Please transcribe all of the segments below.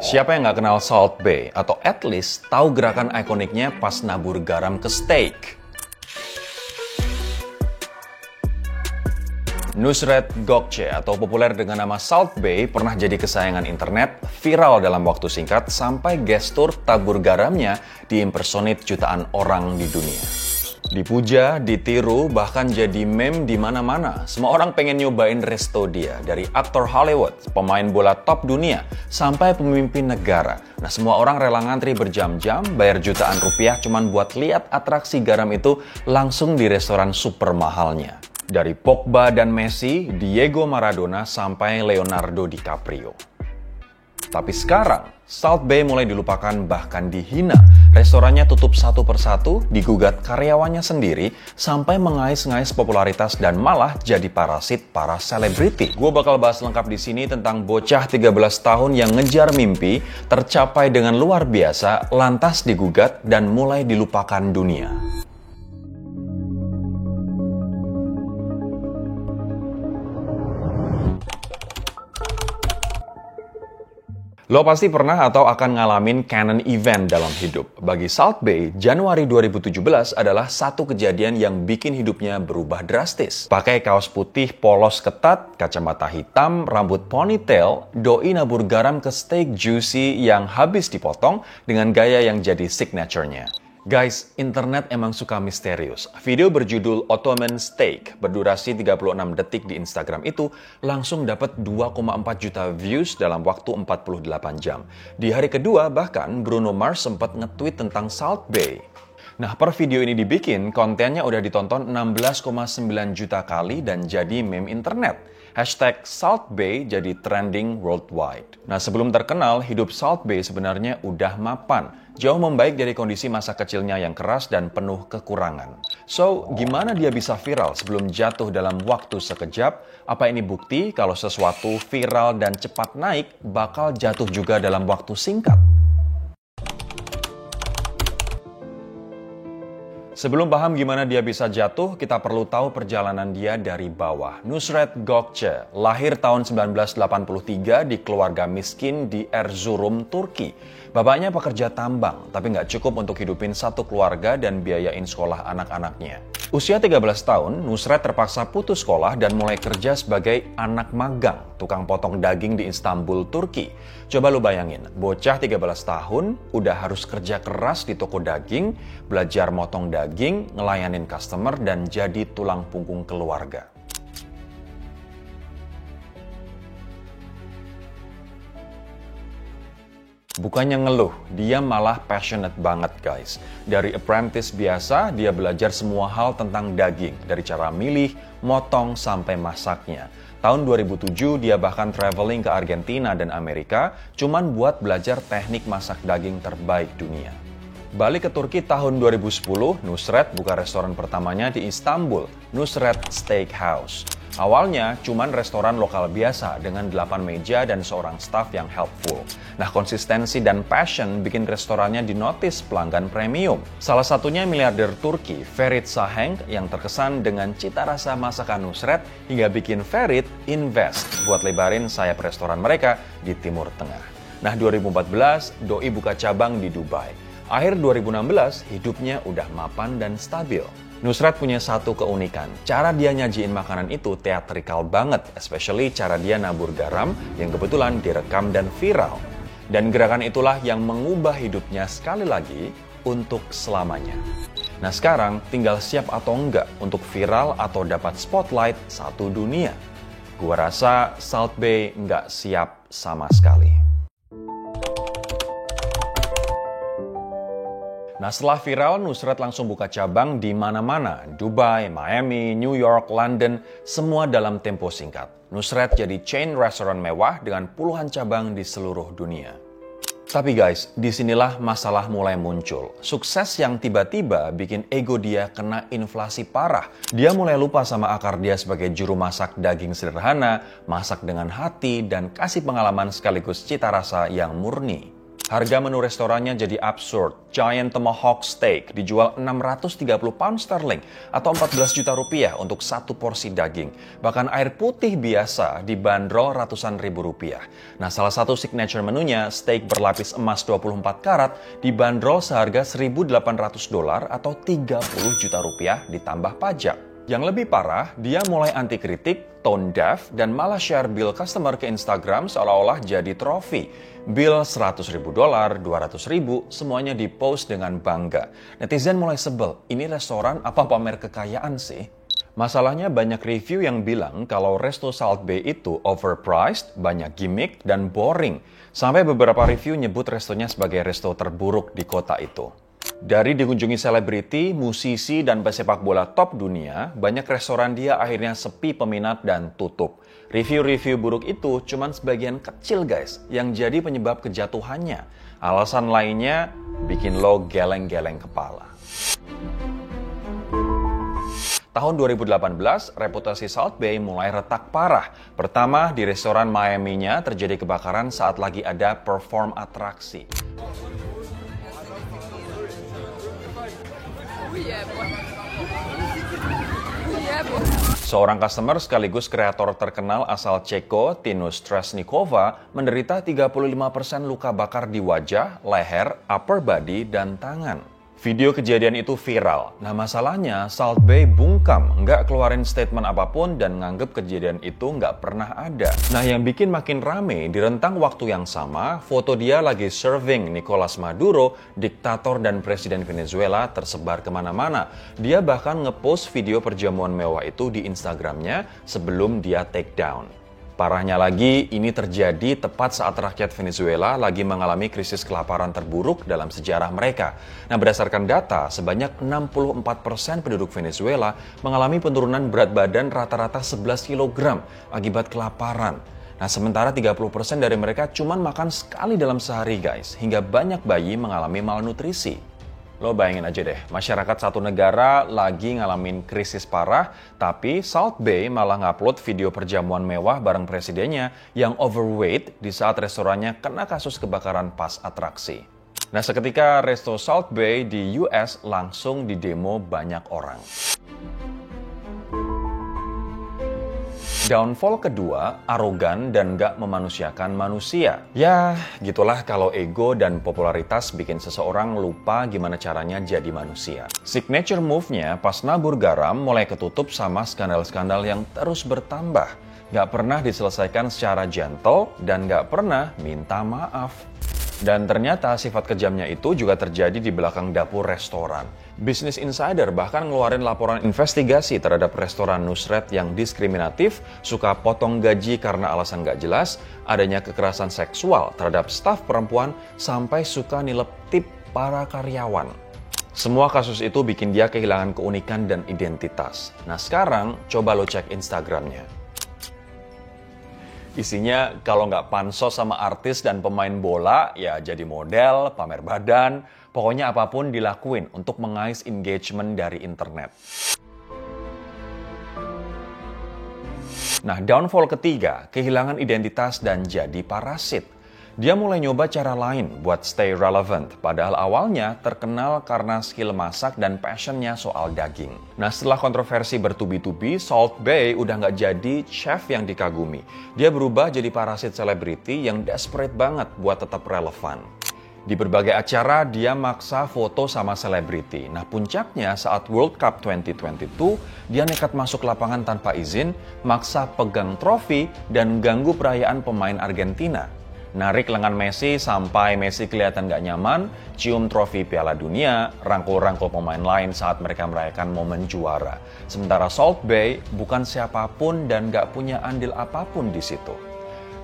Siapa yang nggak kenal Salt Bae atau at least tahu gerakan ikoniknya pas nabur garam ke steak? Nusret Gokce atau populer dengan nama Salt Bae pernah jadi kesayangan internet, viral dalam waktu singkat sampai gestur tabur garamnya diimpersonate jutaan orang di dunia. Dipuja, ditiru, bahkan jadi meme di mana-mana. Semua orang pengen nyobain resto dia, dari aktor Hollywood, pemain bola top dunia, sampai pemimpin negara. Nah, semua orang rela ngantri berjam-jam, bayar jutaan rupiah cuman buat lihat atraksi garam itu langsung di restoran super mahalnya. Dari Pogba dan Messi, Diego Maradona, sampai Leonardo DiCaprio. Tapi sekarang, Salt Bae mulai dilupakan bahkan dihina. Restorannya tutup satu persatu, digugat karyawannya sendiri, sampai mengais-ngais popularitas dan malah jadi parasit para selebriti. Gue bakal bahas lengkap di sini tentang bocah 13 tahun yang ngejar mimpi, tercapai dengan luar biasa, lantas digugat dan mulai dilupakan dunia. Lo pasti pernah atau akan ngalamin canon event dalam hidup. Bagi Salt Bae, Januari 2017 adalah satu kejadian yang bikin hidupnya berubah drastis. Pakai kaos putih polos ketat, kacamata hitam, rambut ponytail, doi nabur garam ke steak juicy yang habis dipotong dengan gaya yang jadi signature-nya. Guys, internet emang suka misterius. Video berjudul Ottoman Steak berdurasi 36 detik di Instagram itu langsung dapat 2,4 juta views dalam waktu 48 jam. Di hari kedua bahkan Bruno Mars sempat nge-tweet tentang Salt Bae. Nah, per video ini dibikin, kontennya udah ditonton 16,9 juta kali dan jadi meme internet. Hashtag Salt Bae jadi trending worldwide. Nah, sebelum terkenal, hidup Salt Bae sebenarnya udah mapan. Jauh membaik dari kondisi masa kecilnya yang keras dan penuh kekurangan. So, gimana dia bisa viral sebelum jatuh dalam waktu sekejap? Apa ini bukti kalau sesuatu viral dan cepat naik bakal jatuh juga dalam waktu singkat? Sebelum paham gimana dia bisa jatuh, kita perlu tahu perjalanan dia dari bawah. Nusret Gokce lahir tahun 1983 di keluarga miskin di Erzurum, Turki. Bapaknya pekerja tambang, tapi nggak cukup untuk hidupin satu keluarga dan biayain sekolah anak-anaknya. Usia 13 tahun, Nusret terpaksa putus sekolah dan mulai kerja sebagai anak magang, tukang potong daging di Istanbul, Turki. Coba lu bayangin, bocah 13 tahun udah harus kerja keras di toko daging, belajar motong daging, ngelayanin customer, dan jadi tulang punggung keluarga. Bukannya ngeluh, dia malah passionate banget guys. Dari apprentice biasa, dia belajar semua hal tentang daging. Dari cara milih, motong, sampai masaknya. Tahun 2007, dia bahkan traveling ke Argentina dan Amerika, cuman buat belajar teknik masak daging terbaik dunia. Balik ke Turki tahun 2010, Nusret buka restoran pertamanya di Istanbul, Nusret Steakhouse. Awalnya cuman restoran lokal biasa dengan 8 meja dan seorang staff yang helpful. Nah, konsistensi dan passion bikin restorannya dinotis pelanggan premium. Salah satunya miliarder Turki, Ferit Sahenk, yang terkesan dengan cita rasa masakan Nusret hingga bikin Ferit invest buat lebarin sayap restoran mereka di Timur Tengah. Nah, 2014, doi buka cabang di Dubai. Akhir 2016, hidupnya udah mapan dan stabil. Nusret punya satu keunikan, cara dia nyajiin makanan itu teatrikal banget, especially cara dia nabur garam yang kebetulan direkam dan viral. Dan gerakan itulah yang mengubah hidupnya sekali lagi untuk selamanya. Nah, sekarang tinggal siap atau enggak untuk viral atau dapat spotlight satu dunia. Gua rasa Salt Bae nggak siap sama sekali. Nah, setelah viral, Nusret langsung buka cabang di mana-mana. Dubai, Miami, New York, London, semua dalam tempo singkat. Nusret jadi chain restoran mewah dengan puluhan cabang di seluruh dunia. Tapi guys, disinilah masalah mulai muncul. Sukses yang tiba-tiba bikin ego dia kena inflasi parah. Dia mulai lupa sama akar dia sebagai juru masak daging sederhana, masak dengan hati, dan kasih pengalaman sekaligus cita rasa yang murni. Harga menu restorannya jadi absurd. Giant Tomahawk Steak dijual 630 pound sterling atau 14 juta rupiah untuk satu porsi daging. Bahkan air putih biasa dibanderol ratusan ribu rupiah. Nah, salah satu signature menunya, steak berlapis emas 24 karat, dibanderol seharga $1.800 atau 30 juta rupiah ditambah pajak. Yang lebih parah, dia mulai anti kritik, tone deaf, dan malah share bill customer ke Instagram seolah-olah jadi trofi. Bill $100.000, $200.000, semuanya dipost dengan bangga. Netizen mulai sebel, ini restoran apa pamer kekayaan sih? Masalahnya banyak review yang bilang kalau Resto Salt Bae itu overpriced, banyak gimmick, dan boring. Sampai beberapa review nyebut restonya sebagai resto terburuk di kota itu. Dari dikunjungi selebriti, musisi, dan pesepak bola top dunia, banyak restoran dia akhirnya sepi peminat dan tutup. Review-review buruk itu cuman sebagian kecil guys, yang jadi penyebab kejatuhannya. Alasan lainnya bikin lo geleng-geleng kepala. Tahun 2018, reputasi Salt Bae mulai retak parah. Pertama, di restoran Miami-nya terjadi kebakaran saat lagi ada perform atraksi. Seorang customer sekaligus kreator terkenal asal Ceko, Tinus Tresnikova, menderita 35% luka bakar di wajah, leher, upper body, dan tangan. Video kejadian itu viral. Nah masalahnya, Salt Bae bungkam, nggak keluarin statement apapun dan nganggep kejadian itu nggak pernah ada. Nah yang bikin makin rame, di rentang waktu yang sama, foto dia lagi serving Nicolas Maduro, diktator dan presiden Venezuela, tersebar kemana-mana. Dia bahkan ngepost video perjamuan mewah itu di Instagramnya sebelum dia take down. Parahnya lagi, ini terjadi tepat saat rakyat Venezuela lagi mengalami krisis kelaparan terburuk dalam sejarah mereka. Nah, berdasarkan data, sebanyak 64% penduduk Venezuela mengalami penurunan berat badan rata-rata 11 kg akibat kelaparan. Nah, sementara 30% dari mereka cuma makan sekali dalam sehari, guys, hingga banyak bayi mengalami malnutrisi. Lo bayangin aja deh, masyarakat satu negara lagi ngalamin krisis parah, tapi Salt Bae malah ngupload video perjamuan mewah bareng presidennya yang overweight di saat restorannya kena kasus kebakaran pas atraksi. Nah, seketika Resto Salt Bae di US langsung didemo banyak orang. Downfall kedua, arogan dan gak memanusiakan manusia. Ya, gitulah kalau ego dan popularitas bikin seseorang lupa gimana caranya jadi manusia. Signature move-nya pas nabur garam mulai ketutup sama skandal-skandal yang terus bertambah. Gak pernah diselesaikan secara gentle dan gak pernah minta maaf. Dan ternyata sifat kejamnya itu juga terjadi di belakang dapur restoran. Business Insider bahkan ngeluarin laporan investigasi terhadap restoran Nusret yang diskriminatif, suka potong gaji karena alasan gak jelas, adanya kekerasan seksual terhadap staf perempuan, sampai suka nilep tip para karyawan. Semua kasus itu bikin dia kehilangan keunikan dan identitas. Nah sekarang, coba lo cek Instagramnya. Isinya kalau nggak pansos sama artis dan pemain bola, ya jadi model, pamer badan, pokoknya apapun dilakuin untuk mengais engagement dari internet. Nah, downfall ketiga, kehilangan identitas dan jadi parasit. Dia mulai nyoba cara lain buat stay relevant, padahal awalnya terkenal karena skill masak dan passionnya soal daging. Nah setelah kontroversi bertubi-tubi, Salt Bae udah nggak jadi chef yang dikagumi. Dia berubah jadi parasit selebriti yang desperate banget buat tetap relevan. Di berbagai acara, dia maksa foto sama selebriti. Nah puncaknya saat World Cup 2022, dia nekat masuk lapangan tanpa izin, maksa pegang trofi, dan ganggu perayaan pemain Argentina. Narik lengan Messi sampai Messi kelihatan gak nyaman, cium trofi Piala Dunia, rangkul-rangkul pemain lain saat mereka merayakan momen juara. Sementara Salt Bae bukan siapapun dan gak punya andil apapun di situ.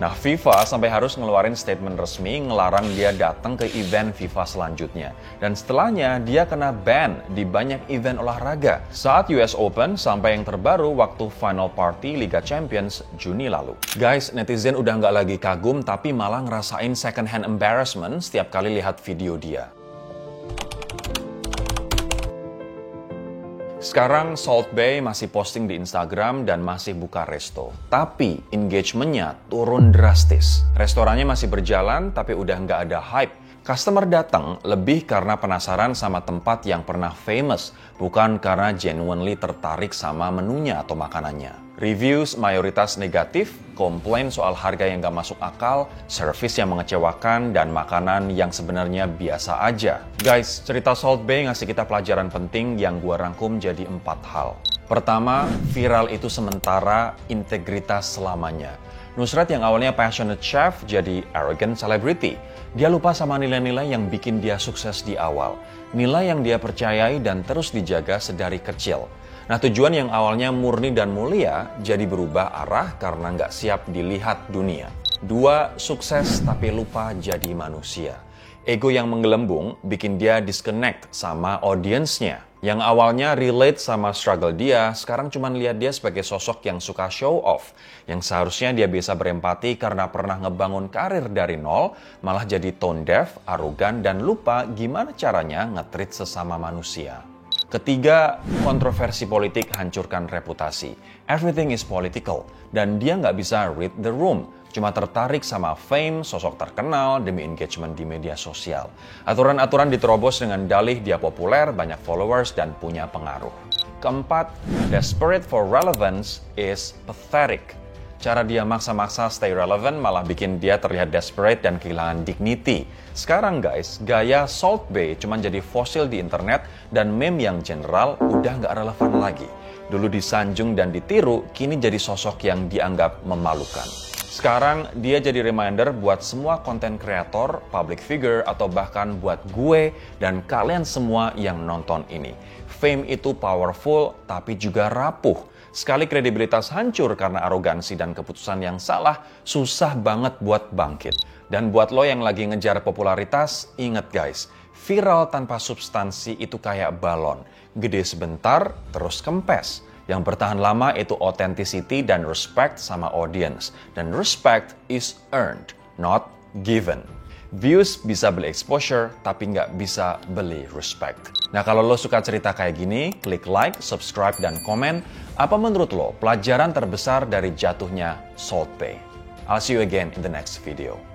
Nah, FIFA sampai harus ngeluarin statement resmi ngelarang dia datang ke event FIFA selanjutnya. Dan setelahnya, dia kena ban di banyak event olahraga saat US Open sampai yang terbaru waktu Final Party Liga Champions Juni lalu. Guys, netizen udah nggak lagi kagum tapi malah ngerasain second hand embarrassment setiap kali lihat video dia. Sekarang Salt Bae masih posting di Instagram dan masih buka resto. Tapi engagementnya turun drastis. Restorannya masih berjalan tapi udah nggak ada hype. Customer datang lebih karena penasaran sama tempat yang pernah famous, bukan karena genuinely tertarik sama menunya atau makanannya. Reviews mayoritas negatif, komplain soal harga yang gak masuk akal, service yang mengecewakan, dan makanan yang sebenarnya biasa aja. Guys, cerita Salt Bae ngasih kita pelajaran penting yang gua rangkum jadi 4 hal. Pertama, viral itu sementara, integritas selamanya. Nusret yang awalnya passionate chef jadi arrogant celebrity. Dia lupa sama nilai-nilai yang bikin dia sukses di awal. Nilai yang dia percayai dan terus dijaga sedari kecil. Nah, tujuan yang awalnya murni dan mulia jadi berubah arah karena nggak siap dilihat dunia. 2, sukses tapi lupa jadi manusia. Ego yang menggelembung bikin dia disconnect sama audiensnya. Yang awalnya relate sama struggle dia, sekarang cuma lihat dia sebagai sosok yang suka show off. Yang seharusnya dia bisa berempati karena pernah ngebangun karir dari nol, malah jadi tone deaf, arogan, dan lupa gimana caranya nge-treat sesama manusia. Ketiga, kontroversi politik hancurkan reputasi. Everything is political, dan dia nggak bisa read the room. Cuma tertarik sama fame, sosok terkenal demi engagement di media sosial. Aturan-aturan diterobos dengan dalih dia populer, banyak followers, dan punya pengaruh. Keempat, desperate for relevance is pathetic. Cara dia maksa-maksa stay relevant malah bikin dia terlihat desperate dan kehilangan dignity. Sekarang guys, gaya Salt Bae cuma jadi fosil di internet dan meme yang general udah nggak relevan lagi. Dulu disanjung dan ditiru, kini jadi sosok yang dianggap memalukan. Sekarang dia jadi reminder buat semua konten kreator, public figure, atau bahkan buat gue dan kalian semua yang nonton ini. Fame itu powerful tapi juga rapuh. Sekali kredibilitas hancur karena arogansi dan keputusan yang salah, susah banget buat bangkit. Dan buat lo yang lagi ngejar popularitas, inget guys, viral tanpa substansi itu kayak balon. Gede sebentar, terus kempes. Yang bertahan lama itu authenticity dan respect sama audience. Dan respect is earned, not given. Views bisa beli exposure, tapi nggak bisa beli respect. Nah, kalau lo suka cerita kayak gini, klik like, subscribe, dan komen. Apa menurut lo pelajaran terbesar dari jatuhnya Salt Bae? I'll see you again in the next video.